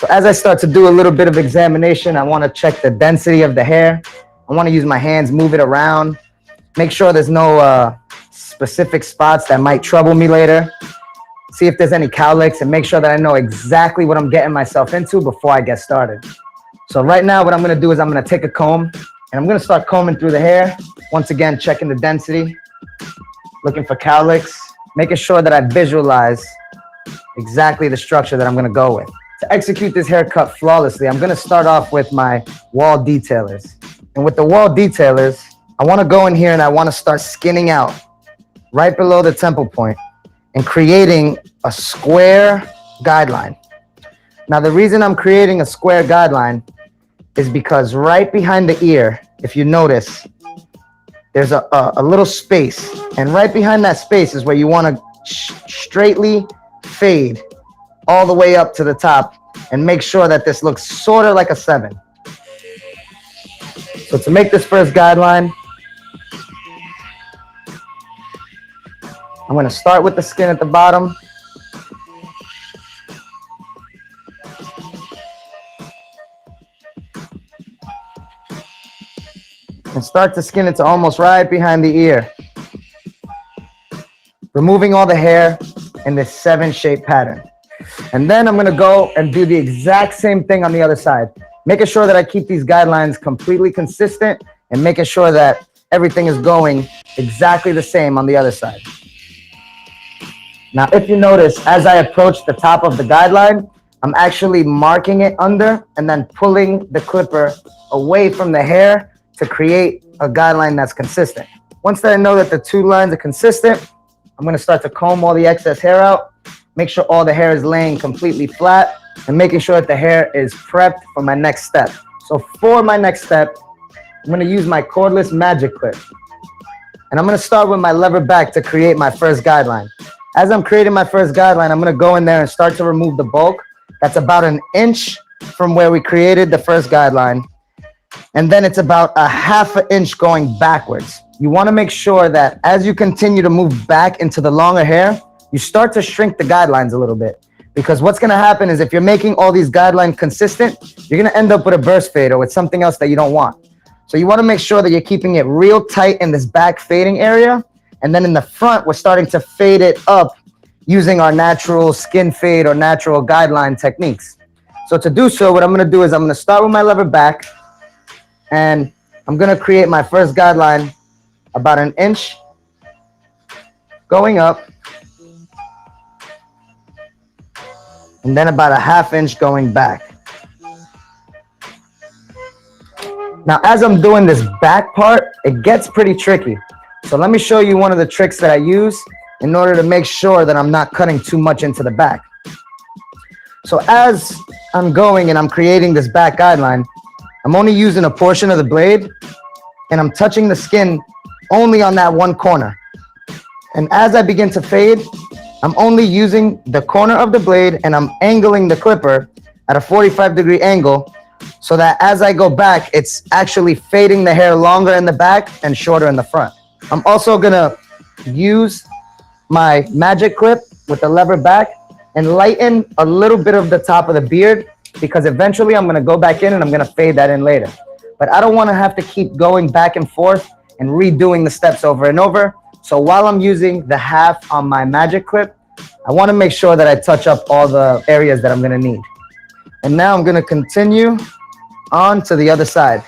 So as I start to do a little bit of examination, I want to check the density of the hair. I want to use my hands, move it around, make sure there's no specific spots that might trouble me later. See if there's any cowlicks and make sure that I know exactly what I'm getting myself into before I get started. So right now what I'm going to do is I'm going to take a comb and I'm going to start combing through the hair. Once again, checking the density, looking for cowlicks, making sure that I visualize exactly the structure that I'm going to go with. To execute this haircut flawlessly, I'm going to start off with my wall detailers. And with the wall detailers, I want to go in here and I want to start skinning out right below the temple point and creating a square guideline. Now, the reason I'm creating a square guideline is because right behind the ear, if you notice, there's a little space. And right behind that space is where you want to straightly fade all the way up to the top and make sure that this looks sort of like a 7. So to make this first guideline, I'm going to start with the skin at the bottom. And start to skin it to almost right behind the ear. Removing all the hair in this 7-shape pattern. And then I'm going to go and do the exact same thing on the other side. Making sure that I keep these guidelines completely consistent and making sure that everything is going exactly the same on the other side. Now, if you notice, as I approach the top of the guideline, I'm actually marking it under and then pulling the clipper away from the hair to create a guideline that's consistent. Once that I know that the two lines are consistent, I'm going to start to comb all the excess hair out, make sure all the hair is laying completely flat, and making sure that the hair is prepped for my next step. So for my next step, I'm going to use my cordless magic clip. And I'm going to start with my lever back to create my first guideline. As I'm creating my first guideline, I'm going to go in there and start to remove the bulk. That's about 1 inch from where we created the first guideline. And then it's about 1/2 inch going backwards. You want to make sure that as you continue to move back into the longer hair, you start to shrink the guidelines a little bit. Because what's going to happen is if you're making all these guidelines consistent, you're going to end up with a burst fade or with something else that you don't want. So you want to make sure that you're keeping it real tight in this back fading area. And then in the front, we're starting to fade it up using our natural skin fade or natural guideline techniques. So to do so, what I'm going to do is I'm going to start with my lever back. And I'm going to create my first guideline about 1 inch going up. And then about 1/2 inch going back. Now, as I'm doing this back part, it gets pretty tricky. So let me show you one of the tricks that I use in order to make sure that I'm not cutting too much into the back. So as I'm going and I'm creating this back guideline, I'm only using a portion of the blade and I'm touching the skin only on that one corner. And as I begin to fade, I'm only using the corner of the blade and I'm angling the clipper at a 45-degree angle so that as I go back, it's actually fading the hair longer in the back and shorter in the front. I'm also gonna use my magic clip with the lever back and lighten a little bit of the top of the beard because eventually I'm gonna go back in and I'm gonna fade that in later. But I don't wanna have to keep going back and forth and redoing the steps over and over. So while I'm using the 1/2 on my magic clip, I wanna make sure that I touch up all the areas that I'm gonna need. And now I'm gonna continue on to the other side.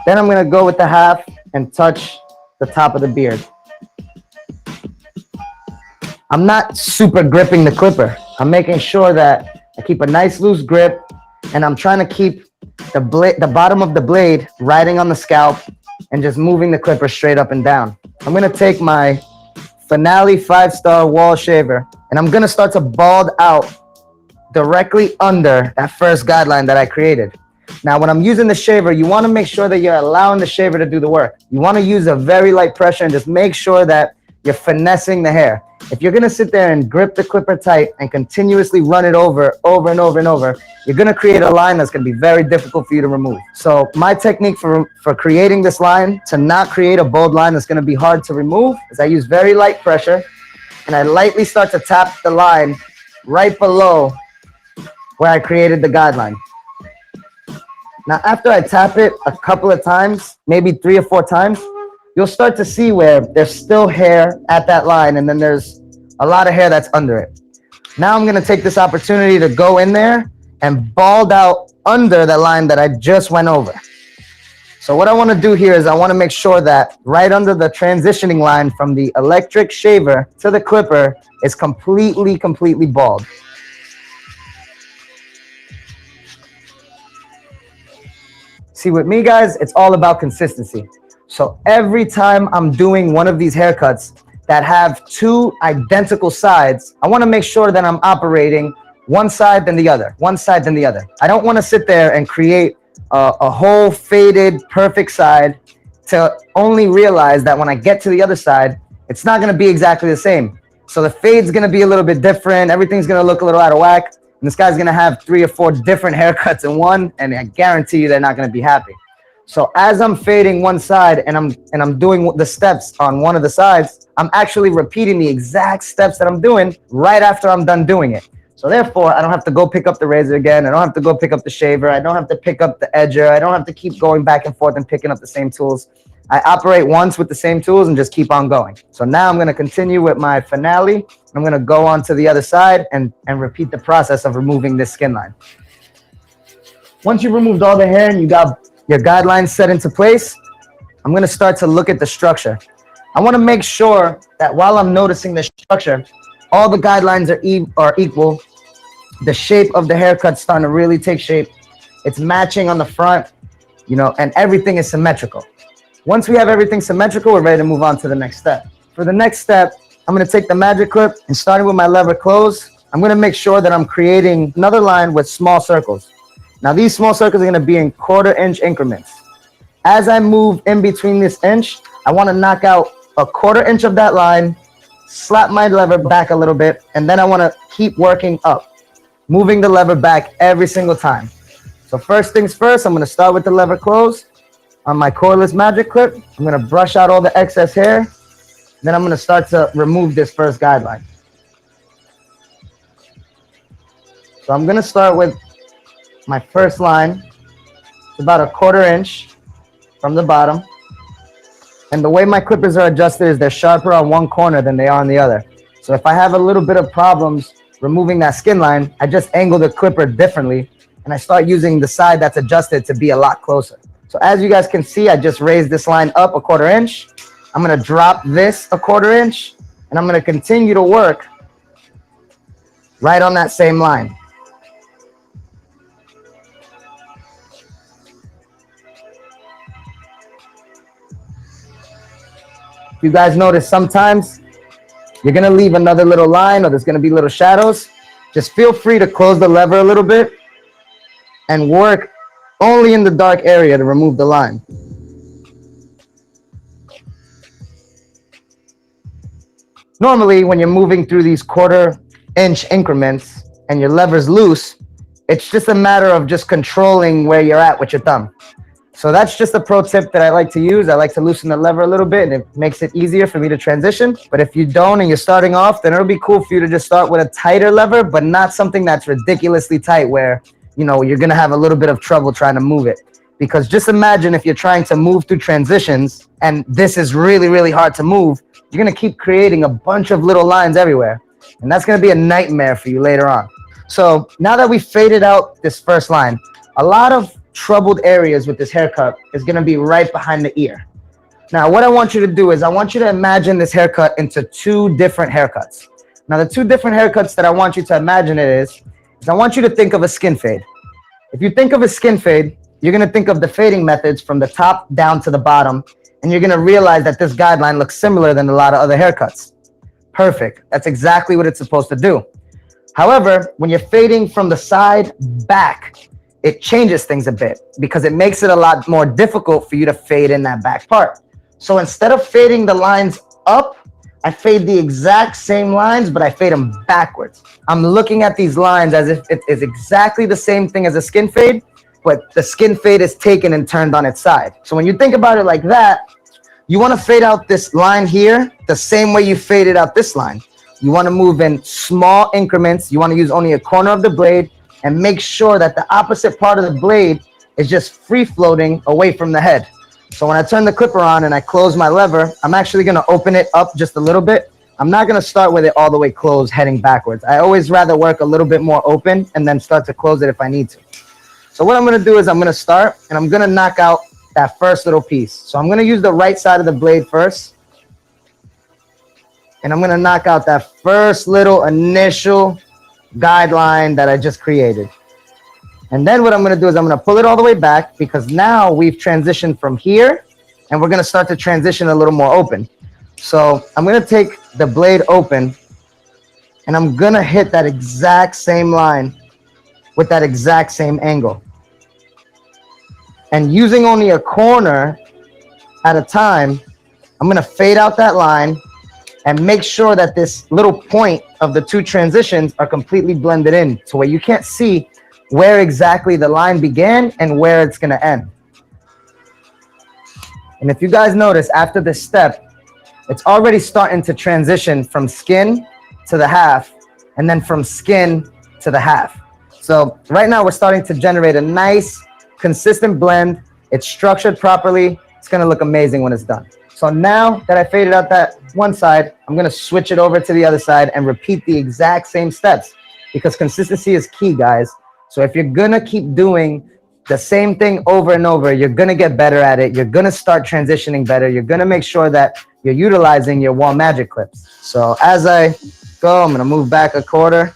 Then I'm gonna go with the 1/2 and touch the top of the beard. I'm not super gripping the clipper. I'm making sure that I keep a nice loose grip and I'm trying to keep the bottom of the blade riding on the scalp and just moving the clipper straight up and down. I'm gonna take my Finale 5-star wall shaver and I'm gonna start to bald out directly under that first guideline that I created. Now, when I'm using the shaver, you wanna make sure that you're allowing the shaver to do the work. You wanna use a very light pressure and just make sure that you're finessing the hair. If you're gonna sit there and grip the clipper tight and continuously run it over and over, you're gonna create a line that's gonna be very difficult for you to remove. So my technique for creating this line, to not create a bold line that's gonna be hard to remove, is I use very light pressure, and I lightly start to tap the line right below where I created the guideline. Now, after I tap it a couple of times, maybe 3 or 4 times, you'll start to see where there's still hair at that line, and then there's a lot of hair that's under it. Now I'm gonna take this opportunity to go in there and bald out under the line that I just went over. So what I wanna do here is I wanna make sure that right under the transitioning line from the electric shaver to the clipper is completely bald. See, with me, guys, it's all about consistency. So every time I'm doing one of these haircuts that have 2 identical sides, I want to make sure that I'm operating one side then the other, one side then the other. I don't want to sit there and create a whole faded, perfect side to only realize that when I get to the other side, it's not going to be exactly the same. So the fade's going to be a little bit different. Everything's going to look a little out of whack. And this guy's gonna have 3 or 4 different haircuts in one, and I guarantee you they're not gonna be happy. So as I'm fading one side and I'm doing the steps on one of the sides, I'm actually repeating the exact steps that I'm doing right after I'm done doing it. So therefore, I don't have to go pick up the razor again. I don't have to go pick up the shaver. I don't have to pick up the edger. I don't have to keep going back and forth and picking up the same tools. I operate once with the same tools and just keep on going. So now I'm going to continue with my finale. I'm going to go on to the other side and repeat the process of removing this skin line. Once you've removed all the hair and you got your guidelines set into place, I'm going to start to look at the structure. I want to make sure that while I'm noticing the structure, all the guidelines are equal. The shape of the haircut's starting to really take shape. It's matching on the front, you know, and everything is symmetrical. Once we have everything symmetrical, we're ready to move on to the next step. For the next step, I'm going to take the magic clip and starting with my lever close, I'm going to make sure that I'm creating another line with small circles. Now these small circles are going to be in 1/4 inch increments. As I move in between this inch, I want to knock out a 1/4 inch of that line, slap my lever back a little bit, and then I want to keep working up, moving the lever back every single time. So first things first, I'm going to start with the lever close. On my cordless magic clip, I'm going to brush out all the excess hair. Then I'm going to start to remove this first guideline. So I'm going to start with my first line. It's about a 1/4 inch from the bottom. And the way my clippers are adjusted is they're sharper on one corner than they are on the other. So if I have a little bit of problems removing that skin line, I just angle the clipper differently and I start using the side that's adjusted to be a lot closer. So as you guys can see, I just raised this line up a 1/4 inch. I'm going to drop this a 1/4 inch, and I'm going to continue to work right on that same line. If you guys notice, sometimes you're going to leave another little line or there's going to be little shadows. Just feel free to close the lever a little bit and work only in the dark area to remove the line. Normally, when you're moving through these 1/4 inch increments and your lever's loose, it's just a matter of just controlling where you're at with your thumb. So that's just a pro tip that I like to use. I like to loosen the lever a little bit and it makes it easier for me to transition. But if you don't and you're starting off, then it'll be cool for you to just start with a tighter lever, but not something that's ridiculously tight where, you know, you're going to have a little bit of trouble trying to move it. Because just imagine if you're trying to move through transitions and this is really, really hard to move, you're going to keep creating a bunch of little lines everywhere. And that's going to be a nightmare for you later on. So now that we faded out this first line, a lot of troubled areas with this haircut is going to be right behind the ear. Now, what I want you to do is I want you to imagine this haircut into 2 different haircuts. Now, the 2 different haircuts that I want you to imagine it is I want you to think of a skin fade. If you think of a skin fade, you're going to think of the fading methods from the top down to the bottom, and you're going to realize that this guideline looks similar than a lot of other haircuts. Perfect. That's exactly what it's supposed to do. However, when you're fading from the side back, it changes things a bit because it makes it a lot more difficult for you to fade in that back part. So instead of fading the lines up, I fade the exact same lines, but I fade them backwards. I'm looking at these lines as if it is exactly the same thing as a skin fade, but the skin fade is taken and turned on its side. So when you think about it like that, you want to fade out this line here the same way you faded out this line. You want to move in small increments. You want to use only a corner of the blade and make sure that the opposite part of the blade is just free floating away from the head. So when I turn the clipper on and I close my lever, I'm actually going to open it up just a little bit. I'm not going to start with it all the way closed heading backwards. I always rather work a little bit more open and then start to close it if I need to. So what I'm going to do is I'm going to start and I'm going to knock out that first little piece. So I'm going to use the right side of the blade first. And I'm going to knock out that first little initial guideline that I just created. And then what I'm going to do is I'm going to pull it all the way back because now we've transitioned from here and we're going to start to transition a little more open. So I'm going to take the blade open and I'm going to hit that exact same line with that exact same angle. And using only a corner at a time, I'm going to fade out that line and make sure that this little point of the two transitions are completely blended in to where you can't see where exactly the line began and where it's going to end. And if you guys notice, after this step, it's already starting to transition from skin to the half and then from skin to the half. So right now we're starting to generate a nice consistent blend. It's structured properly. It's going to look amazing when it's done. So now that I faded out that one side, I'm going to switch it over to the other side and repeat the exact same steps because consistency is key, guys. So if you're going to keep doing the same thing over and over, you're going to get better at it. You're going to start transitioning better. You're going to make sure that you're utilizing your wall magic clips. So as I go, I'm going to move back a quarter.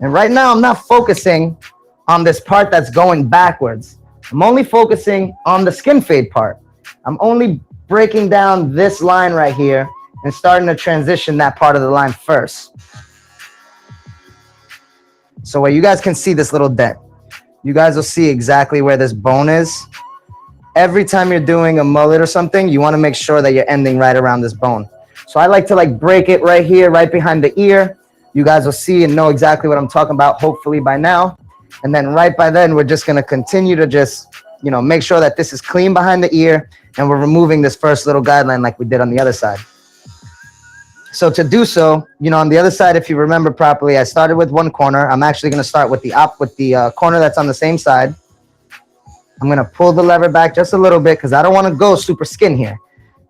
And right now, I'm not focusing on this part that's going backwards. I'm only focusing on the skin fade part. I'm only breaking down this line right here and starting to transition that part of the line first. So where you guys can see this little dent, you guys will see exactly where this bone is. Every time you're doing a mullet or something, you want to make sure that you're ending right around this bone. So I like to break it right here, right behind the ear. You guys will see and know exactly what I'm talking about, hopefully by now. And then right by then, we're just going to continue to just, make sure that this is clean behind the ear and we're removing this first little guideline like we did on the other side. So to do so, on the other side, if you remember properly, I started with one corner. I'm actually going to start with the corner that's on the same side. I'm going to pull the lever back just a little bit because I don't want to go super skin here.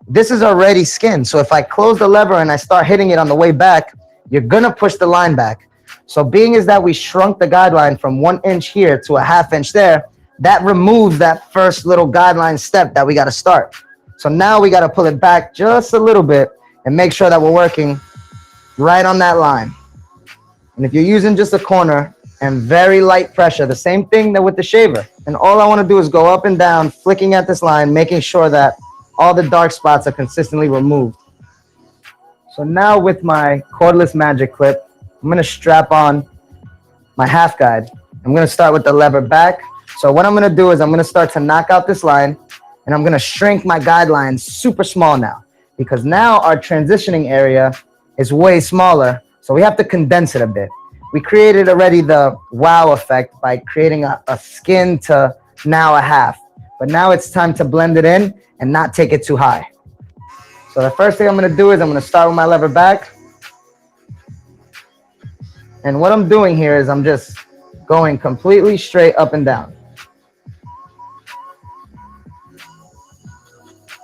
This is already skin. So if I close the lever and I start hitting it on the way back, you're going to push the line back. So being is that we shrunk the guideline from 1 inch here to a ½ inch there, that removes that first little guideline step that we got to start. So now we got to pull it back just a little bit and make sure that we're working right on that line. And if you're using just a corner and very light pressure, the same thing that with the shaver. And all I want to do is go up and down, flicking at this line, making sure that all the dark spots are consistently removed. So now with my cordless magic clip, I'm going to strap on my half guide. I'm going to start with the lever back. So what I'm going to do is I'm going to start to knock out this line and I'm going to shrink my guideline super small now because now our transitioning area is way smaller. So we have to condense it a bit. We created already the wow effect by creating a skin to now a half. But now it's time to blend it in and not take it too high. So the first thing I'm going to do is I'm going to start with my lever back. And what I'm doing here is I'm just going completely straight up and down.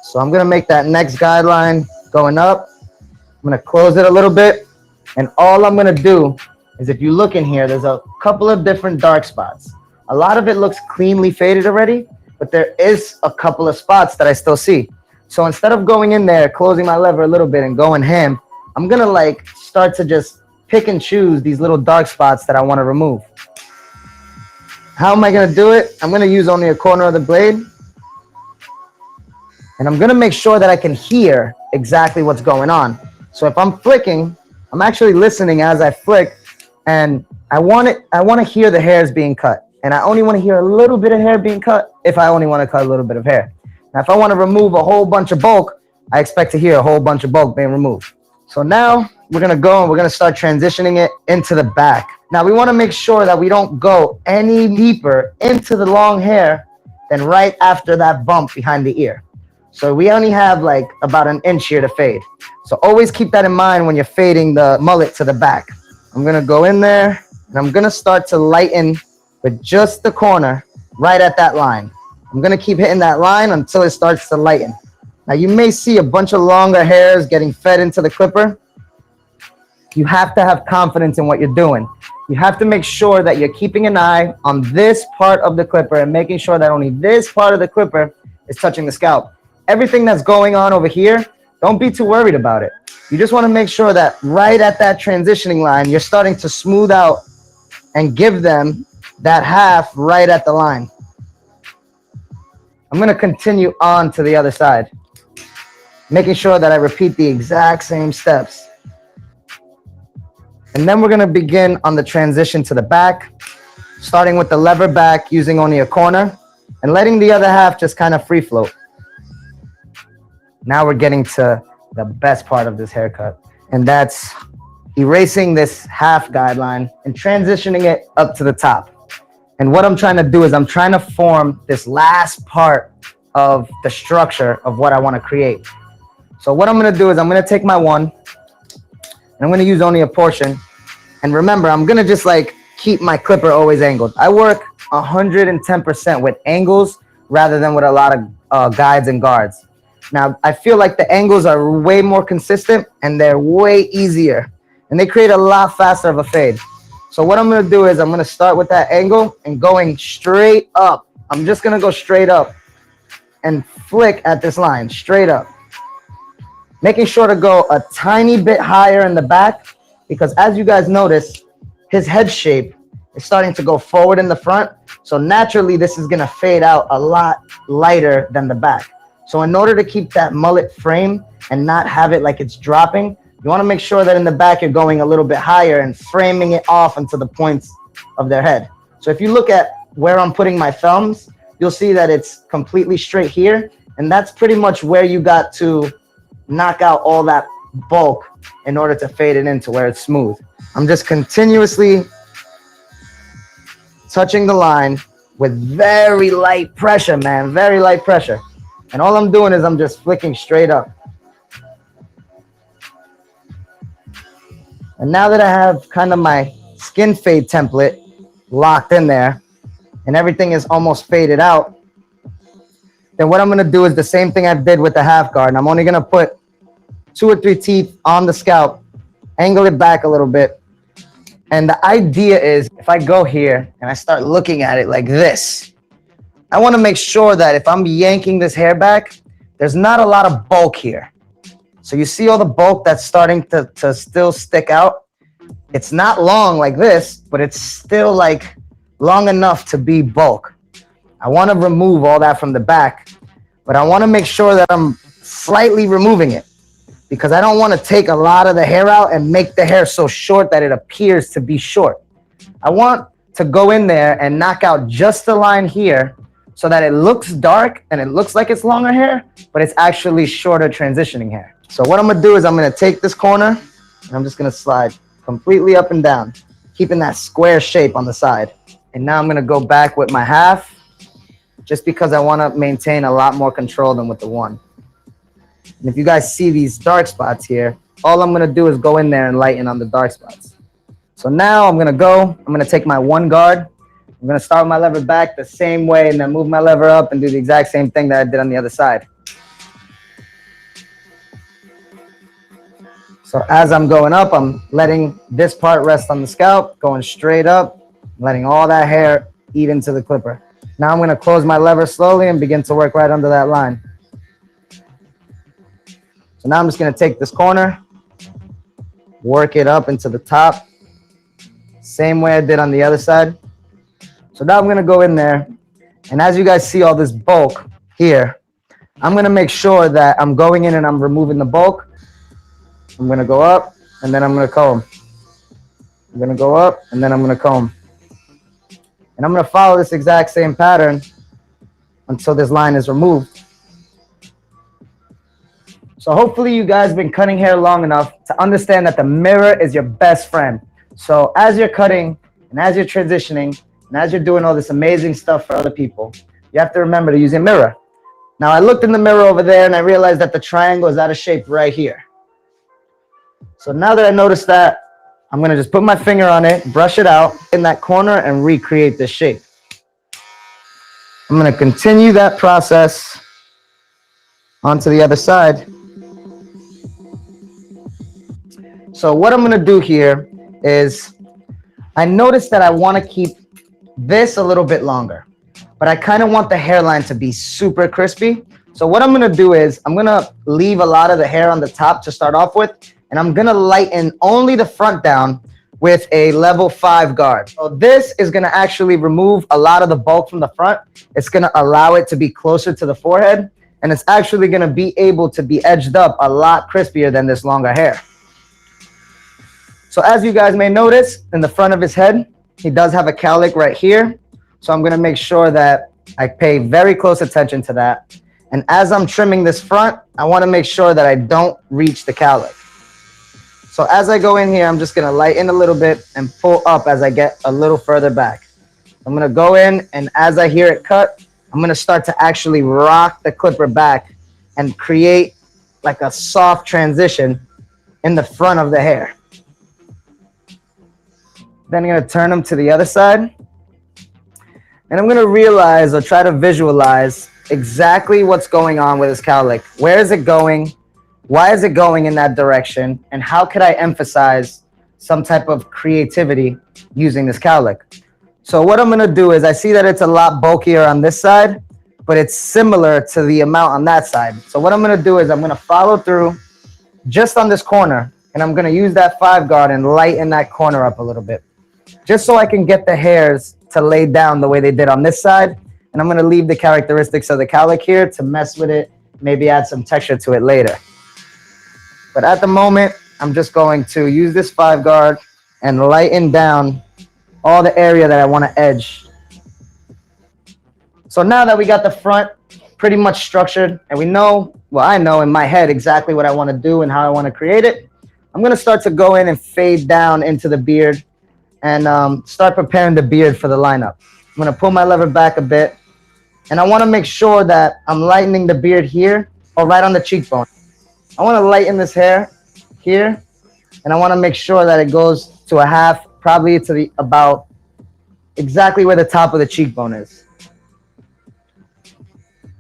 So I'm going to make that next guideline going up. I'm going to close it a little bit. And all I'm going to do is if you look in here, there's a couple of different dark spots. A lot of it looks cleanly faded already, but there is a couple of spots that I still see. So instead of going in there, closing my lever a little bit and going ham, I'm going to start to just pick and choose these little dark spots that I want to remove. How am I going to do it? I'm going to use only a corner of the blade. And I'm going to make sure that I can hear exactly what's going on. So if I'm flicking, I'm actually listening as I flick, and I want to hear the hairs being cut. And I only want to hear a little bit of hair being cut if I only want to cut a little bit of hair. Now, if I want to remove a whole bunch of bulk, I expect to hear a whole bunch of bulk being removed. So now we're gonna go and we're gonna start transitioning it into the back. Now we wanna make sure that we don't go any deeper into the long hair than right after that bump behind the ear. So we only have like about an inch here to fade. So always keep that in mind when you're fading the mullet to the back. I'm gonna go in there and I'm gonna start to lighten with just the corner right at that line. I'm gonna keep hitting that line until it starts to lighten. Now you may see a bunch of longer hairs getting fed into the clipper. You have to have confidence in what you're doing. You have to make sure that you're keeping an eye on this part of the clipper and making sure that only this part of the clipper is touching the scalp. Everything that's going on over here, don't be too worried about it. You just want to make sure that right at that transitioning line, you're starting to smooth out and give them that half right at the line. I'm going to continue on to the other side, making sure that I repeat the exact same steps. And then we're going to begin on the transition to the back, starting with the lever back using only a corner and letting the other half just kind of free float. Now we're getting to the best part of this haircut, and that's erasing this half guideline and transitioning it up to the top. And what I'm trying to do is I'm trying to form this last part of the structure of what I want to create. So what I'm going to do is I'm going to take my one, and I'm going to use only a portion. And remember, I'm going to just like keep my clipper always angled. I work 110% with angles rather than with a lot of guides and guards. Now, I feel like the angles are way more consistent and they're way easier. And they create a lot faster of a fade. So what I'm going to do is I'm going to start with that angle and going straight up. I'm just going to go straight up and flick at this line, straight up. Making sure to go a tiny bit higher in the back, because as you guys notice, his head shape is starting to go forward in the front. So naturally, this is going to fade out a lot lighter than the back. So in order to keep that mullet frame and not have it like it's dropping, you want to make sure that in the back, you're going a little bit higher and framing it off into the points of their head. So if you look at where I'm putting my thumbs, you'll see that it's completely straight here. And that's pretty much where you got to knock out all that bulk in order to fade it into where it's smooth. I'm just continuously touching the line with very light pressure, man, very light pressure. And all I'm doing is I'm just flicking straight up. And now that I have kind of my skin fade template locked in there and everything is almost faded out, then what I'm going to do is the same thing I did with the half guard. And I'm only going to put 2 or 3 teeth on the scalp, angle it back a little bit. And the idea is if I go here and I start looking at it like this, I want to make sure that if I'm yanking this hair back, there's not a lot of bulk here. So you see all the bulk that's starting to still stick out? It's not long like this, but it's still like long enough to be bulk. I want to remove all that from the back, but I want to make sure that I'm slightly removing it because I don't want to take a lot of the hair out and make the hair so short that it appears to be short. I want to go in there and knock out just the line here so that it looks dark and it looks like it's longer hair, but it's actually shorter transitioning hair. So what I'm gonna do is I'm gonna take this corner and I'm just gonna slide completely up and down, keeping that square shape on the side. And now I'm gonna go back with my half just because I wanna maintain a lot more control than with the one. And if you guys see these dark spots here, all I'm gonna do is go in there and lighten on the dark spots. So now I'm gonna take my one guard. I'm going to start with my lever back the same way and then move my lever up and do the exact same thing that I did on the other side. So as I'm going up, I'm letting this part rest on the scalp, going straight up, letting all that hair eat into the clipper. Now I'm going to close my lever slowly and begin to work right under that line. So now I'm just going to take this corner, work it up into the top, same way I did on the other side. So now I'm going to go in there, and as you guys see all this bulk here, I'm going to make sure that I'm going in and I'm removing the bulk. I'm going to go up, and then I'm going to comb. I'm going to go up, and then I'm going to comb. And I'm going to follow this exact same pattern until this line is removed. So hopefully you guys have been cutting hair long enough to understand that the mirror is your best friend. So as you're cutting and as you're transitioning and as you're doing all this amazing stuff for other people, you have to remember to use your mirror. Now I looked in the mirror over there and I realized that the triangle is out of shape right here. So now that I noticed that, I'm gonna just put my finger on it, brush it out in that corner and recreate this shape. I'm gonna continue that process onto the other side. So what I'm gonna do here is, I noticed that I wanna keep this a little bit longer, but I kind of want the hairline to be super crispy. So what I'm gonna do is, I'm gonna leave a lot of the hair on the top to start off with, and I'm gonna lighten only the front down with a level 5 guard. So this is gonna actually remove a lot of the bulk from the front. It's gonna allow it to be closer to the forehead, and it's actually gonna be able to be edged up a lot crispier than this longer hair. So as you guys may notice, in the front of his head, he does have a cowlick right here. So I'm gonna make sure that I pay very close attention to that. And as I'm trimming this front, I wanna make sure that I don't reach the cowlick. So as I go in here, I'm just gonna lighten a little bit and pull up as I get a little further back. I'm gonna go in, and as I hear it cut, I'm gonna start to actually rock the clipper back and create like a soft transition in the front of the hair. Then I'm gonna turn them to the other side. And I'm gonna realize, or try to visualize, exactly what's going on with his cowlick. Where is it going? Why is it going in that direction? And how could I emphasize some type of creativity using this cowlick? So what I'm gonna do is, I see that it's a lot bulkier on this side, but it's similar to the amount on that side. So what I'm gonna do is, I'm gonna follow through just on this corner, and I'm gonna use that 5 guard and lighten that corner up a little bit, just so I can get the hairs to lay down the way they did on this side. And I'm gonna leave the characteristics of the cowlick here to mess with it, maybe add some texture to it later. But at the moment, I'm just going to use this 5 guard and lighten down all the area that I wanna edge. So now that we got the front pretty much structured, and we know, well, I know in my head exactly what I wanna do and how I wanna create it, I'm gonna start to go in and fade down into the beard and start preparing the beard for the lineup. I'm gonna pull my lever back a bit, and I wanna make sure that I'm lightening the beard here or right on the cheekbone. I wanna lighten this hair here, and I wanna make sure that it goes to a half, probably to the about exactly where the top of the cheekbone is.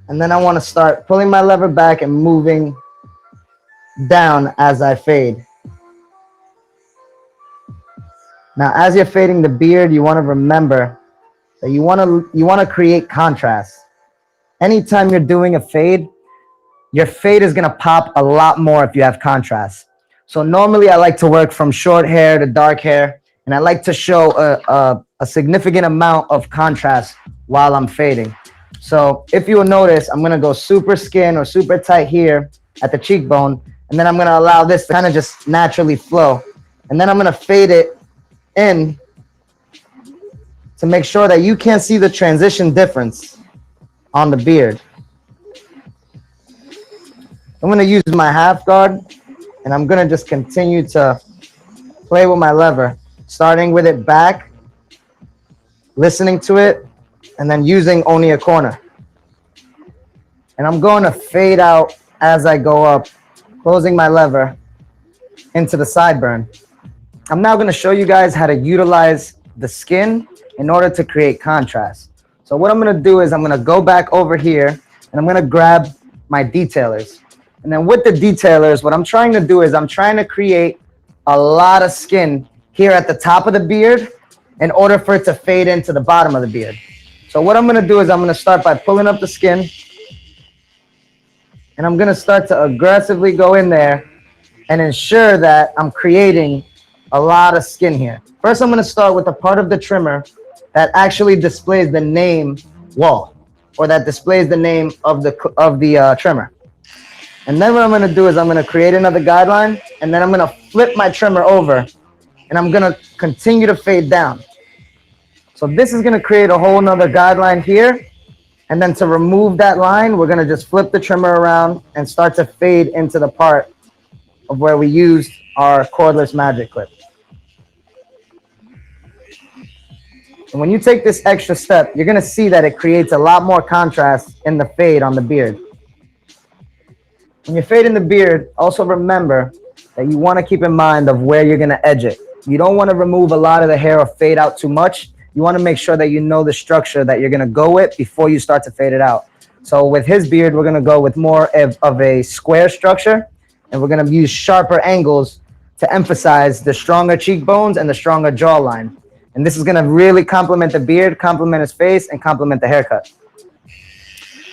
And then I wanna start pulling my lever back and moving down as I fade. Now, as you're fading the beard, you want to remember that you want to create contrast. Anytime you're doing a fade, your fade is going to pop a lot more if you have contrast. So normally I like to work from short hair to dark hair, and I like to show a significant amount of contrast while I'm fading. So if you will notice, I'm going to go super skin or super tight here at the cheekbone, and then I'm going to allow this to kind of just naturally flow. And then I'm going to fade it in to make sure that you can't see the transition difference on the beard. I'm going to use my half guard, and I'm going to just continue to play with my lever, starting with it back, listening to it, and then using only a corner. And I'm going to fade out as I go up, closing my lever into the sideburn. I'm now going to show you guys how to utilize the skin in order to create contrast. So what I'm going to do is, I'm going to go back over here, and I'm going to grab my detailers. And then with the detailers, what I'm trying to do is, I'm trying to create a lot of skin here at the top of the beard in order for it to fade into the bottom of the beard. So what I'm going to do is, I'm going to start by pulling up the skin, and I'm going to start to aggressively go in there and ensure that I'm creating a lot of skin here. First, I'm going to start with the part of the trimmer that actually displays the name wall, or that displays the name of the trimmer. And then what I'm going to do is, I'm going to create another guideline, and then I'm going to flip my trimmer over, and I'm going to continue to fade down. So this is going to create a whole nother guideline here. And then to remove that line, we're gonna just flip the trimmer around and start to fade into the part of where we used our cordless magic clip. And when you take this extra step, you're gonna see that it creates a lot more contrast in the fade on the beard. When you're fading the beard, also remember that you wanna keep in mind of where you're gonna edge it. You don't wanna remove a lot of the hair or fade out too much. You wanna make sure that you know the structure that you're gonna go with before you start to fade it out. So with his beard, we're gonna go with more of a square structure, and we're gonna use sharper angles to emphasize the stronger cheekbones and the stronger jawline. And this is gonna really complement the beard, complement his face, and complement the haircut.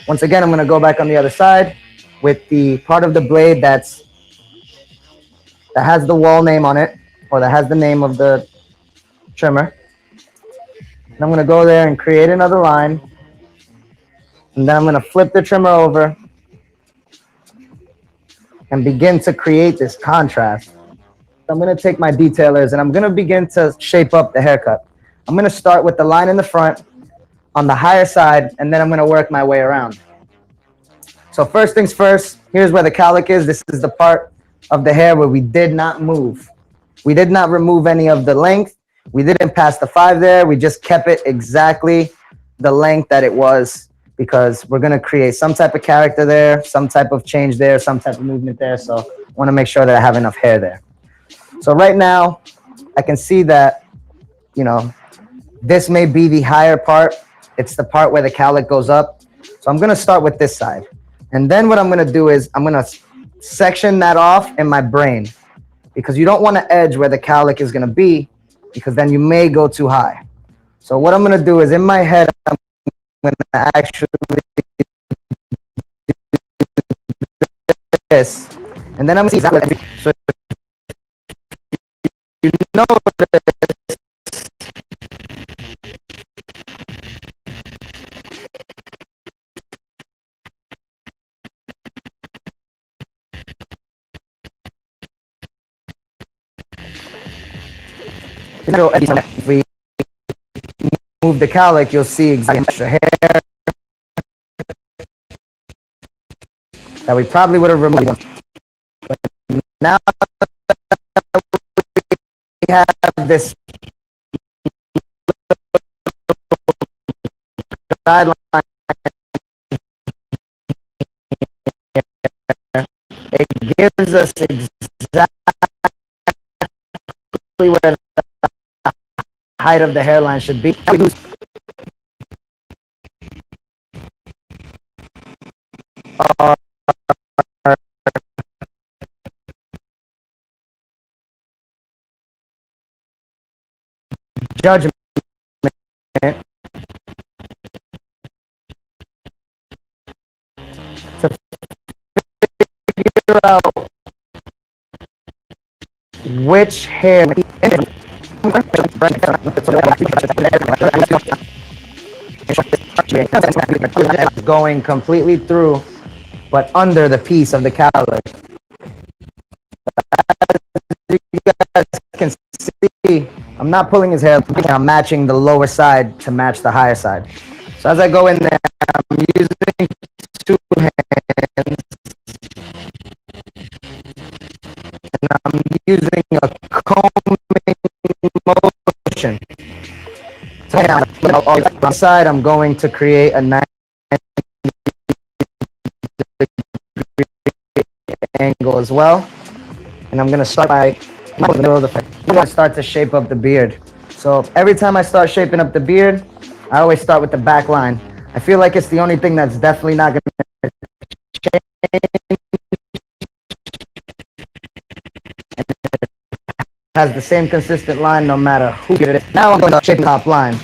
Once again, I'm gonna go back on the other side with the part of the blade that has the wall name on it, or that has the name of the trimmer. And I'm gonna go there and create another line. And then I'm gonna flip the trimmer over and begin to create this contrast. I'm gonna take my detailers and I'm gonna begin to shape up the haircut. I'm gonna start with the line in the front on the higher side, and then I'm gonna work my way around. So first things first, here's where the cowlick is. This is the part of the hair where we did not move. We did not remove any of the length. We didn't pass the 5 there. We just kept it exactly the length that it was, because we're gonna create some type of character there, some type of change there, some type of movement there. So I wanna make sure that I have enough hair there. So right now, I can see that, you know, this may be the higher part. It's the part where the cowlick goes up. So I'm gonna start with this side. And then what I'm gonna do is I'm gonna section that off in my brain, because you don't wanna edge where the cowlick is gonna be, because then you may go too high. So what I'm gonna do is in my head, I'm gonna actually do this. And then I'm gonna see exactly, so you know that if we move the cowlick, you'll see exactly extra hair that we probably would have removed. But now we have this guideline. It gives us exactly where the height of the hairline should be. Judgment to figure out which hair going completely through, but under the piece of the cowlick. As you guys can see, I'm not pulling his hair, I'm matching the lower side to match the higher side. So as I go in there, I'm using 2 hands, and I'm using a combing motion. So on the side, I'm going to create a 90 angle as well. And I'm gonna start by the middle of the face. I'm gonna start to shape up the beard. So every time I start shaping up the beard, I always start with the back line. I feel like it's the only thing that's definitely not gonna change. It has the same consistent line no matter who it is. Now I'm going to shape the top line.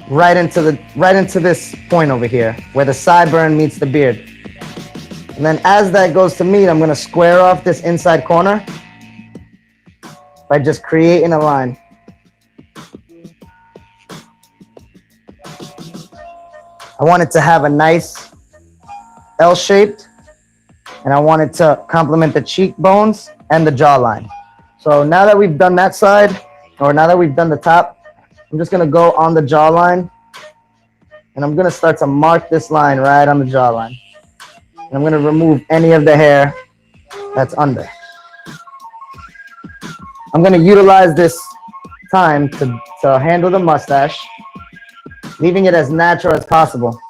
Right into this point over here, where the sideburn meets the beard. And then as that goes to meet, I'm going to square off this inside corner by just creating a line. I want it to have a nice L-shaped, and I want it to complement the cheekbones and the jawline. So now that we've done that side, or now that we've done the top, I'm just going to go on the jawline and I'm gonna start to mark this line right on the jawline. And I'm gonna remove any of the hair that's under. I'm gonna utilize this time to handle the mustache, leaving it as natural as possible,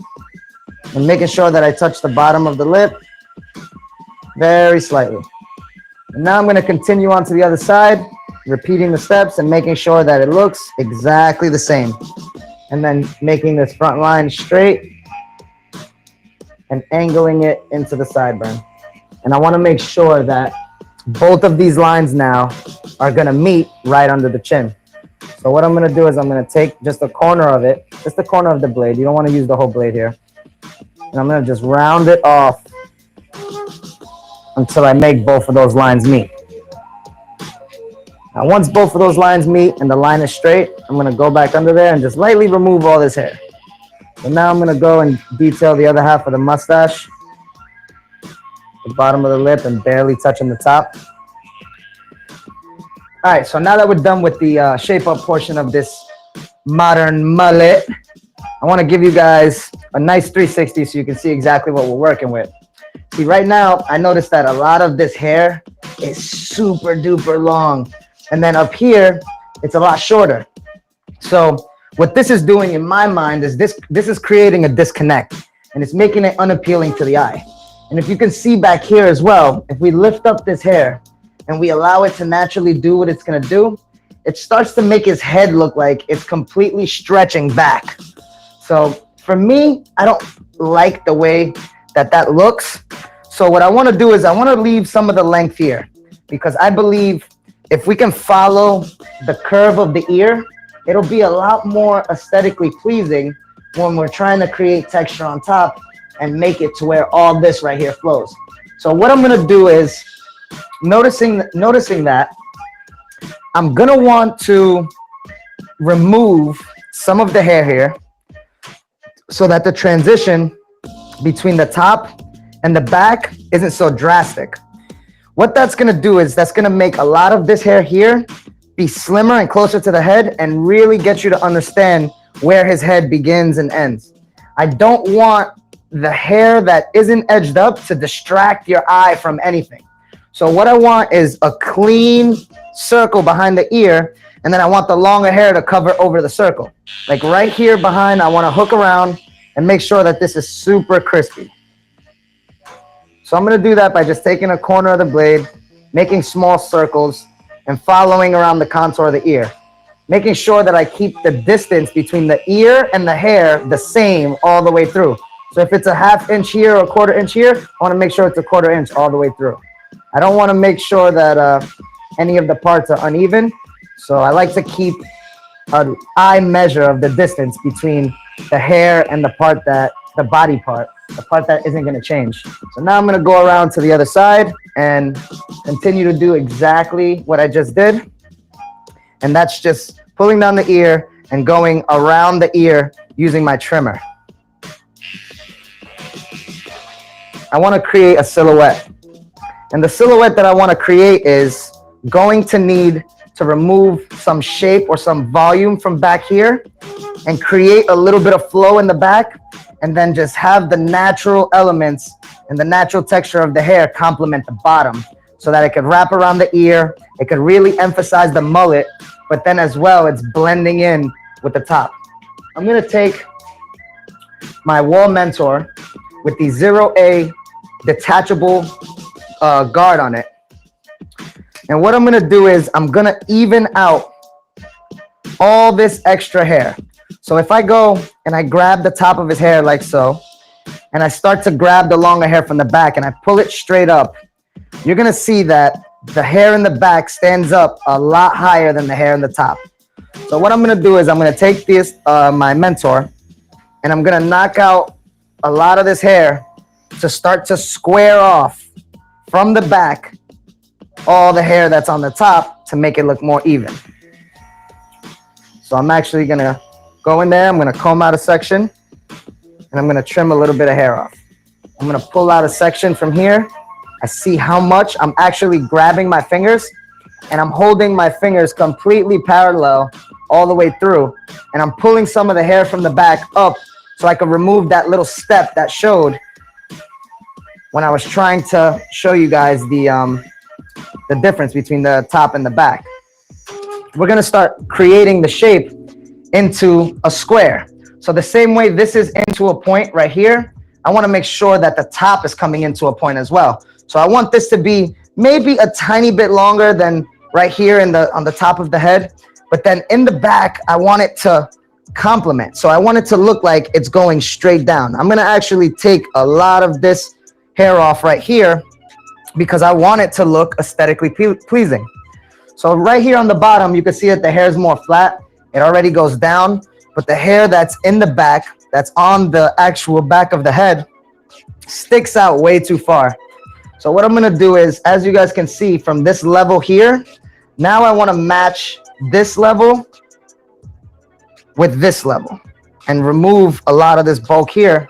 and making sure that I touch the bottom of the lip very slightly. And now I'm gonna continue on to the other side, repeating the steps and making sure that it looks exactly the same. And then making this front line straight and angling it into the sideburn. And I wanna make sure that both of these lines now are gonna meet right under the chin. So what I'm gonna do is I'm gonna take just the corner of it, just the corner of the blade. You don't wanna use the whole blade here. And I'm gonna just round it off until I make both of those lines meet. Now once both of those lines meet and the line is straight, I'm gonna go back under there and just lightly remove all this hair. So now I'm gonna go and detail the other half of the mustache, the bottom of the lip and barely touching the top. All right, so now that we're done with the shape up portion of this modern mullet, I wanna give you guys a nice 360 so you can see exactly what we're working with. See, right now, I noticed that a lot of this hair is super duper long. And then up here, it's a lot shorter. So what this is doing in my mind is this is creating a disconnect and it's making it unappealing to the eye. And if you can see back here as well, if we lift up this hair and we allow it to naturally do what it's gonna do, it starts to make his head look like it's completely stretching back. So for me, I don't like the way that looks. So what I wanna do is I wanna leave some of the length here because I believe if we can follow the curve of the ear, it'll be a lot more aesthetically pleasing when we're trying to create texture on top and make it to where all this right here flows. So what I'm gonna do is, noticing that, I'm gonna want to remove some of the hair here so that the transition between the top and the back isn't so drastic. What that's gonna do is that's gonna make a lot of this hair here be slimmer and closer to the head and really get you to understand where his head begins and ends. I don't want the hair that isn't edged up to distract your eye from anything. So what I want is a clean circle behind the ear, and then I want the longer hair to cover over the circle. Like right here behind, I wanna hook around and make sure that this is super crispy. So I'm gonna do that by just taking a corner of the blade, making small circles, and following around the contour of the ear, making sure that I keep the distance between the ear and the hair the same all the way through. So if it's a ½ inch here or a ¼ inch here, I wanna make sure it's a ¼ inch all the way through. I don't wanna make sure that any of the parts are uneven. So I like to keep an eye measure of the distance between the hair and the part that, the body part, the part that isn't gonna change. So now I'm gonna go around to the other side and continue to do exactly what I just did. And that's just pulling down the ear and going around the ear using my trimmer. I wanna create a silhouette. And the silhouette that I wanna create is going to need to remove some shape or some volume from back here and create a little bit of flow in the back, and then just have the natural elements and the natural texture of the hair complement the bottom so that it could wrap around the ear. It could really emphasize the mullet, but then as well, it's blending in with the top. I'm gonna take my Wall Mentor with the 0A detachable guard on it. And what I'm gonna do is I'm gonna even out all this extra hair. So if I go and I grab the top of his hair like so, and I start to grab the longer hair from the back and I pull it straight up, you're gonna see that the hair in the back stands up a lot higher than the hair in the top. So what I'm gonna do is I'm gonna take this, my Mentor, and I'm gonna knock out a lot of this hair to start to square off from the back all the hair that's on the top to make it look more even. So I'm actually gonna go in there, I'm gonna comb out a section, and I'm gonna trim a little bit of hair off. I'm gonna pull out a section from here. I see how much I'm actually grabbing my fingers, and I'm holding my fingers completely parallel all the way through, and I'm pulling some of the hair from the back up so I could remove that little step that showed when I was trying to show you guys the difference between the top and the back. We're gonna start creating the shape into a square. So the same way this is into a point right here, I wanna make sure that the top is coming into a point as well. So I want this to be maybe a tiny bit longer than right here on the top of the head, but then in the back, I want it to complement. So I want it to look like it's going straight down. I'm gonna actually take a lot of this hair off right here because I want it to look aesthetically pleasing. So right here on the bottom, you can see that the hair is more flat. It already goes down, but the hair that's in the back, that's on the actual back of the head, sticks out way too far. So what I'm gonna do is, as you guys can see from this level here, now I wanna match this level with this level and remove a lot of this bulk here.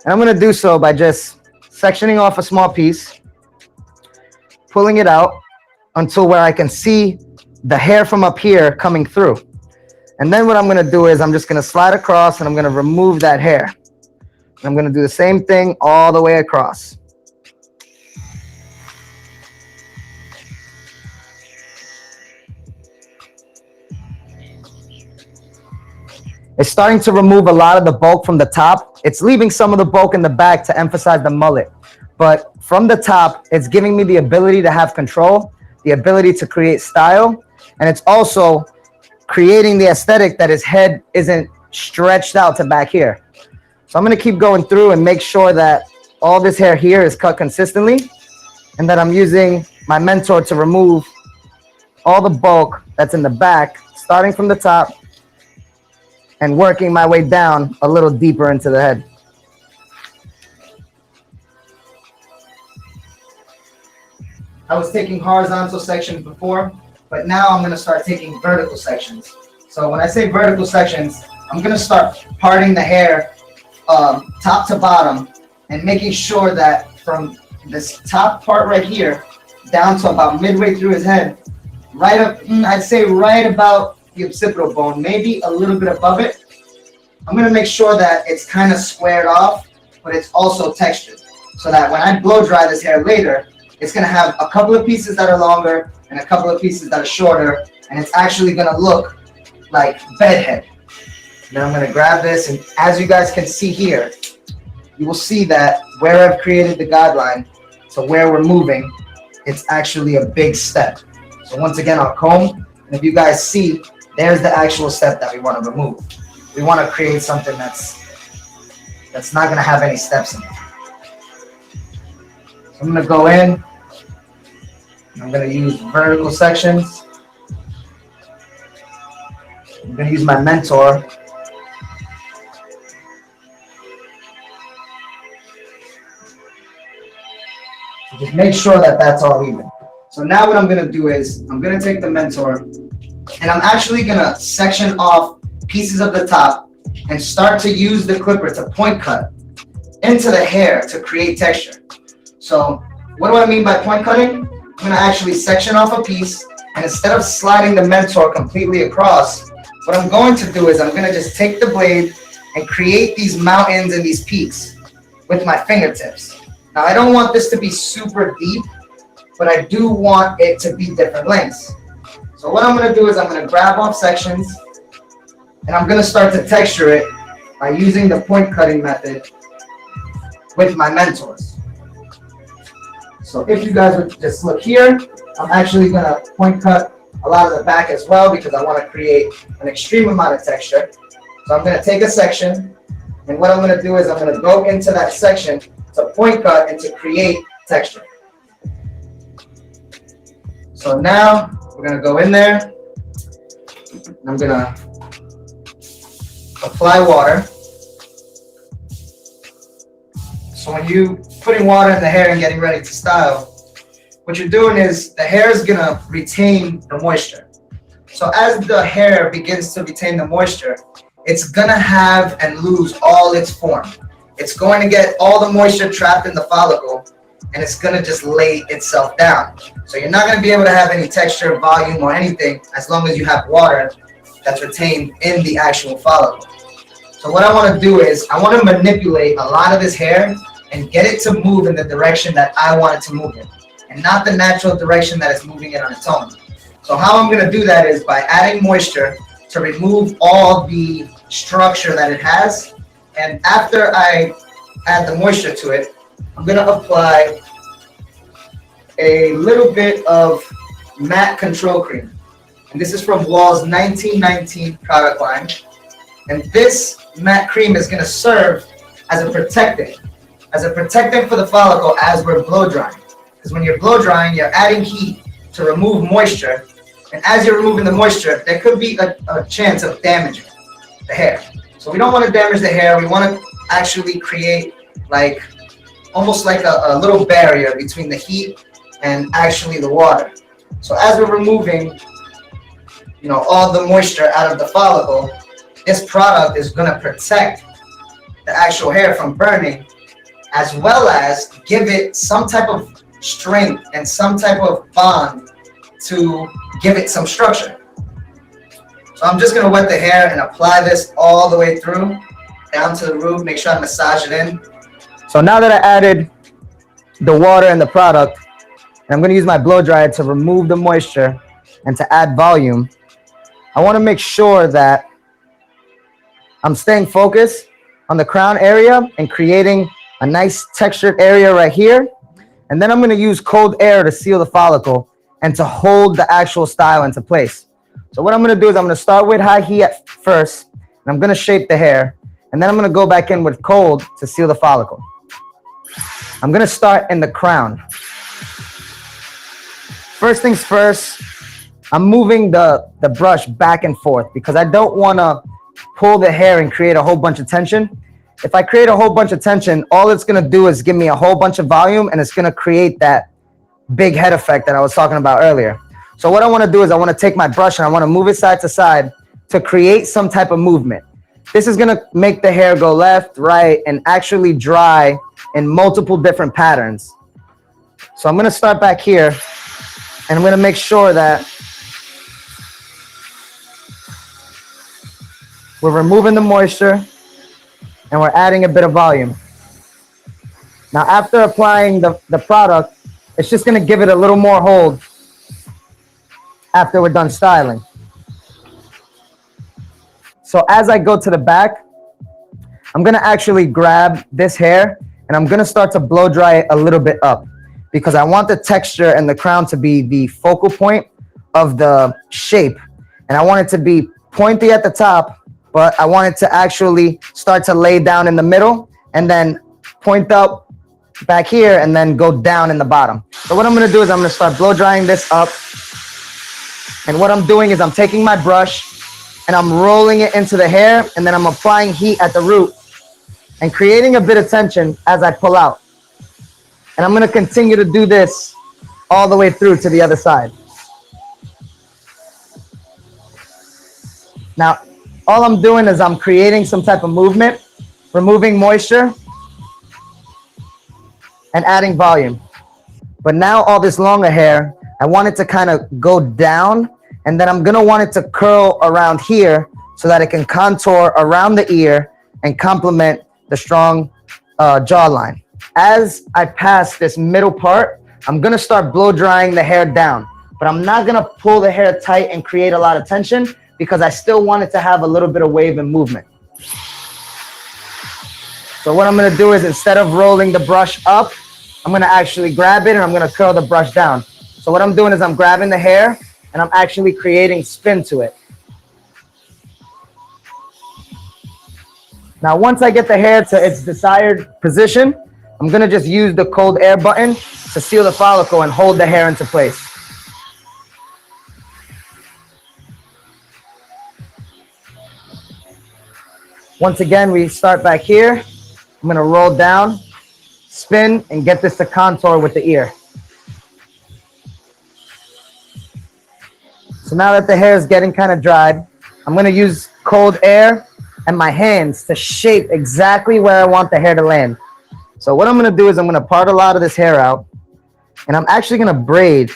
And I'm gonna do so by just sectioning off a small piece, pulling it out until where I can see the hair from up here coming through. And then what I'm gonna do is I'm just gonna slide across and I'm gonna remove that hair. And I'm gonna do the same thing all the way across. It's starting to remove a lot of the bulk from the top. It's leaving some of the bulk in the back to emphasize the mullet. But from the top, it's giving me the ability to have control, the ability to create style, and it's also creating the aesthetic that his head isn't stretched out to back here. So I'm gonna keep going through and make sure that all this hair here is cut consistently, and that I'm using my mentor to remove all the bulk that's in the back, starting from the top and working my way down a little deeper into the head. I was taking horizontal sections before, but now I'm gonna start taking vertical sections. So when I say vertical sections, I'm gonna start parting the hair top to bottom and making sure that from this top part right here down to about midway through his head, right up, I'd say right about the occipital bone, maybe a little bit above it. I'm gonna make sure that it's kind of squared off, but it's also textured, so that when I blow dry this hair later, it's gonna have a couple of pieces that are longer and a couple of pieces that are shorter, and it's actually gonna look like bedhead. Then I'm gonna grab this, and as you guys can see here, you will see that where I've created the guideline to where we're moving, it's actually a big step. So once again, I'll comb, and if you guys see, there's the actual step that we want to remove. We want to create something that's not going to have any steps in it. So I'm going to go in. I'm going to use vertical sections. I'm going to use my mentor. So just make sure that that's all even. So now what I'm going to do is I'm going to take the mentor and I'm actually going to section off pieces of the top and start to use the clipper to point cut into the hair to create texture. So what do I mean by point cutting? I'm going to actually section off a piece, and instead of sliding the mentor completely across, what I'm going to do is I'm going to just take the blade and create these mountains and these peaks with my fingertips. Now I don't want this to be super deep, but I do want it to be different lengths. So what I'm going to do is I'm going to grab off sections and I'm going to start to texture it by using the point cutting method with my mentors. So if you guys would just look here, I'm actually going to point cut a lot of the back as well because I want to create an extreme amount of texture. So I'm going to take a section, and what I'm going to do is I'm going to go into that section to point cut and to create texture. So now we're going to go in there, and I'm going to apply water. So when you putting water in the hair and getting ready to style, what you're doing is the hair is gonna retain the moisture. So as the hair begins to retain the moisture, it's gonna have and lose all its form. It's going to get all the moisture trapped in the follicle, and it's gonna just lay itself down. So you're not gonna be able to have any texture, volume, or anything as long as you have water that's retained in the actual follicle. So what I want to do is I want to manipulate a lot of this hair and get it to move in the direction that I want it to move in, and not the natural direction that it's moving it on its own. So how I'm going to do that is by adding moisture to remove all the structure that it has. And after I add the moisture to it, I'm going to apply a little bit of matte control cream. And this is from Wall's 1919 product line. And this matte cream is going to serve as a protectant for the follicle as we're blow drying. Because when you're blow drying, you're adding heat to remove moisture. And as you're removing the moisture, there could be a chance of damaging the hair. So we don't want to damage the hair. We want to actually create like almost like a little barrier between the heat and actually the water. So as we're removing, all the moisture out of the follicle, this product is going to protect the actual hair from burning, as well as give it some type of strength and some type of bond to give it some structure. So I'm just going to wet the hair and apply this all the way through, down to the root, make sure I massage it in. So now that I added the water and the product, and I'm going to use my blow dryer to remove the moisture and to add volume, I want to make sure that I'm staying focused on the crown area and creating a nice textured area right here. And then I'm going to use cold air to seal the follicle and to hold the actual style into place. So what I'm going to do is I'm going to start with high heat at first, and I'm going to shape the hair. And then I'm going to go back in with cold to seal the follicle. I'm going to start in the crown. First things first, I'm moving the brush back and forth because I don't want to pull the hair and create a whole bunch of tension. If I create a whole bunch of tension, all it's going to do is give me a whole bunch of volume, and it's going to create that big head effect that I was talking about earlier. So what I want to do is I want to take my brush and I want to move it side to side to create some type of movement. This is going to make the hair go left, right, and actually dry in multiple different patterns. So I'm going to start back here, and I'm going to make sure that we're removing the moisture and we're adding a bit of volume. Now, after applying the product, it's just going to give it a little more hold after we're done styling. So as I go to the back, I'm going to actually grab this hair and I'm going to start to blow dry it a little bit up because I want the texture and the crown to be the focal point of the shape. And I want it to be pointy at the top, but I want it to actually start to lay down in the middle and then point up back here and then go down in the bottom. So what I'm going to do is I'm going to start blow drying this up. And what I'm doing is I'm taking my brush and I'm rolling it into the hair, and then I'm applying heat at the root and creating a bit of tension as I pull out. And I'm going to continue to do this all the way through to the other side. Now, all I'm doing is I'm creating some type of movement, removing moisture, and adding volume. But now all this longer hair, I want it to kind of go down, and then I'm gonna want it to curl around here so that it can contour around the ear and complement the strong jawline. As I pass this middle part, I'm gonna start blow drying the hair down, but I'm not gonna pull the hair tight and create a lot of tension because I still want it to have a little bit of wave and movement. So what I'm gonna do is instead of rolling the brush up, I'm gonna actually grab it and I'm gonna curl the brush down. So what I'm doing is I'm grabbing the hair and I'm actually creating spin to it. Now, once I get the hair to its desired position, I'm gonna just use the cold air button to seal the follicle and hold the hair into place. Once again, we start back here. I'm gonna roll down, spin, and get this to contour with the ear. So now that the hair is getting kind of dried, I'm gonna use cold air and my hands to shape exactly where I want the hair to land. So what I'm gonna do is I'm gonna part a lot of this hair out, and I'm actually gonna braid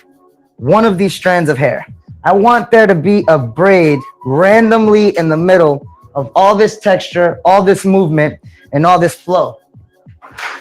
one of these strands of hair. I want there to be a braid randomly in the middle of all this texture, all this movement, and all this flow.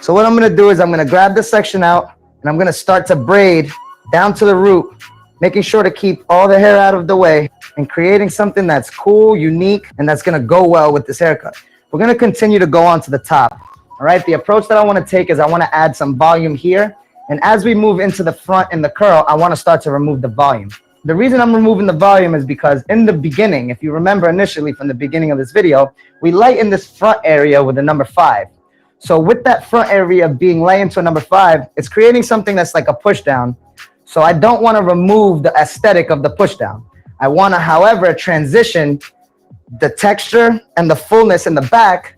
So what I'm gonna do is I'm gonna grab this section out and I'm gonna start to braid down to the root, making sure to keep all the hair out of the way and creating something that's cool, unique, and that's gonna go well with this haircut. We're gonna continue to go on to the top. All right, the approach that I wanna take is I wanna add some volume here. And as we move into the front and the curl, I wanna start to remove the volume. The reason I'm removing the volume is because in the beginning, if you remember initially from the beginning of this video, we lighten this front area with the number 5. So with that front area being lightened to a number 5, it's creating something that's like a push down. So I don't want to remove the aesthetic of the push down. I want to, however, transition the texture and the fullness in the back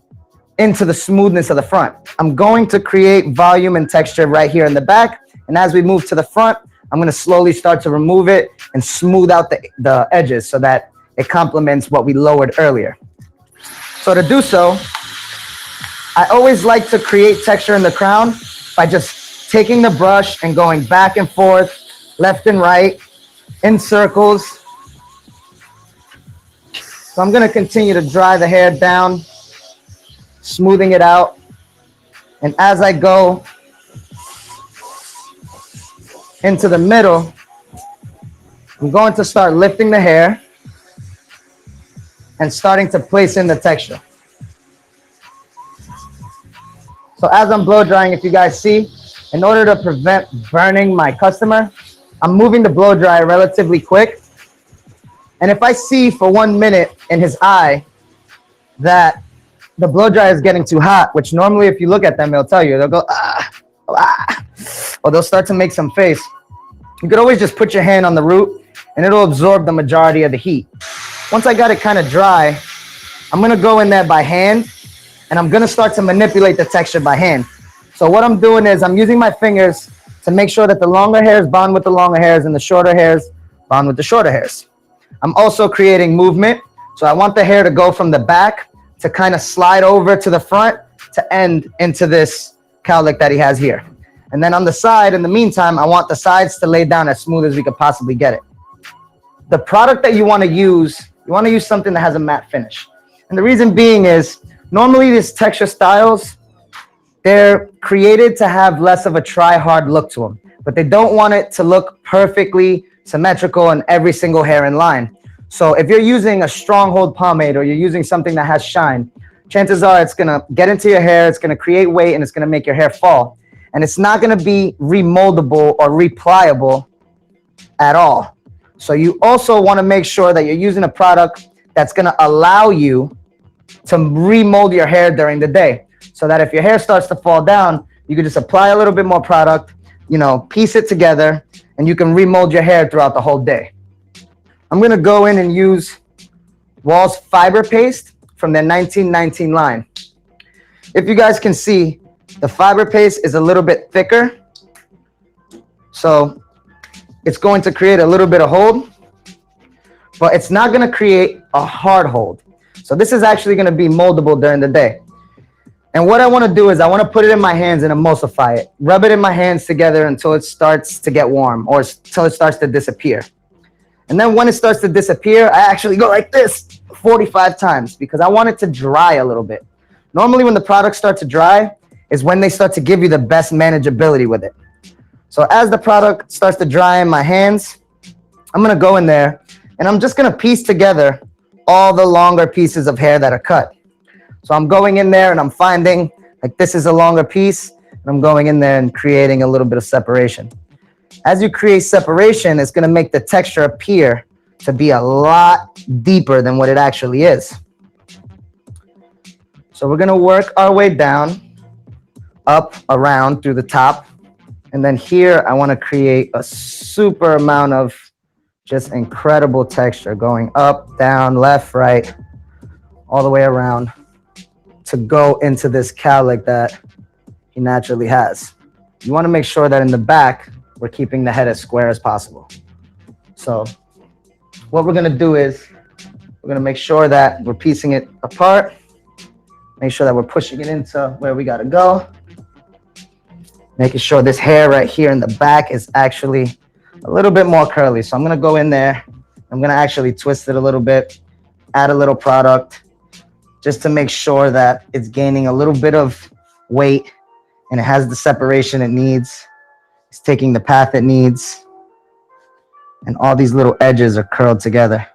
into the smoothness of the front. I'm going to create volume and texture right here in the back. And as we move to the front, I'm going to slowly start to remove it and smooth out the edges so that it complements what we lowered earlier. So to do so, I always like to create texture in the crown by just taking the brush and going back and forth, left and right, in circles. So I'm going to continue to dry the hair down, smoothing it out. And as I go into the middle, I'm going to start lifting the hair and starting to place in the texture. So as I'm blow drying, if you guys see, in order to prevent burning my customer, I'm moving the blow dryer relatively quick. And if I see for 1 minute in his eye that the blow dryer is getting too hot, which normally if you look at them, they'll tell you, they'll go, ah, ah, or they'll start to make some face. You could always just put your hand on the root and it'll absorb the majority of the heat. Once I got it kind of dry, I'm gonna go in there by hand and I'm gonna start to manipulate the texture by hand. So what I'm doing is I'm using my fingers to make sure that the longer hairs bond with the longer hairs and the shorter hairs bond with the shorter hairs. I'm also creating movement. So I want the hair to go from the back to kind of slide over to the front to end into this cowlick that he has here. And then on the side, in the meantime, I want the sides to lay down as smooth as we could possibly get it. The product that you want to use something that has a matte finish. And the reason being is normally these texture styles, they're created to have less of a try-hard look to them, but they don't want it to look perfectly symmetrical in every single hair in line. So if you're using a stronghold pomade or you're using something that has shine, chances are it's going to get into your hair, it's going to create weight, and it's going to make your hair fall. And it's not going to be remoldable or repliable at all. So you also want to make sure that you're using a product that's going to allow you to remold your hair during the day. So that if your hair starts to fall down, you can just apply a little bit more product, you know, piece it together, and you can remold your hair throughout the whole day. I'm going to go in and use Wall's Fiber Paste from their 1919 line. If you guys can see, the fiber paste is a little bit thicker. So it's going to create a little bit of hold, but it's not going to create a hard hold. So this is actually going to be moldable during the day. And what I want to do is I want to put it in my hands and emulsify it. Rub it in my hands together until it starts to get warm or until it starts to disappear. And then when it starts to disappear, I actually go like this 45 times because I want it to dry a little bit. Normally when the products start to dry is when they start to give you the best manageability with it. So as the product starts to dry in my hands, I'm going to go in there and I'm just going to piece together all the longer pieces of hair that are cut. So I'm going in there and I'm finding like this is a longer piece and I'm going in there and creating a little bit of separation. As you create separation, it's going to make the texture appear to be a lot deeper than what it actually is. So we're going to work our way down, up, around, through the top. And then here, I want to create a super amount of just incredible texture going up, down, left, right, all the way around to go into this cowlick that he naturally has. You want to make sure that in the back, we're keeping the head as square as possible. So what we're going to do is we're going to make sure that we're piecing it apart, make sure that we're pushing it into where we got to go, making sure this hair right here in the back is actually a little bit more curly. So I'm going to go in there. I'm going to actually twist it a little bit, add a little product. just to make sure that it's gaining a little bit of weight and it has the separation it needs. It's taking the path it needs. And all these little edges are curled together.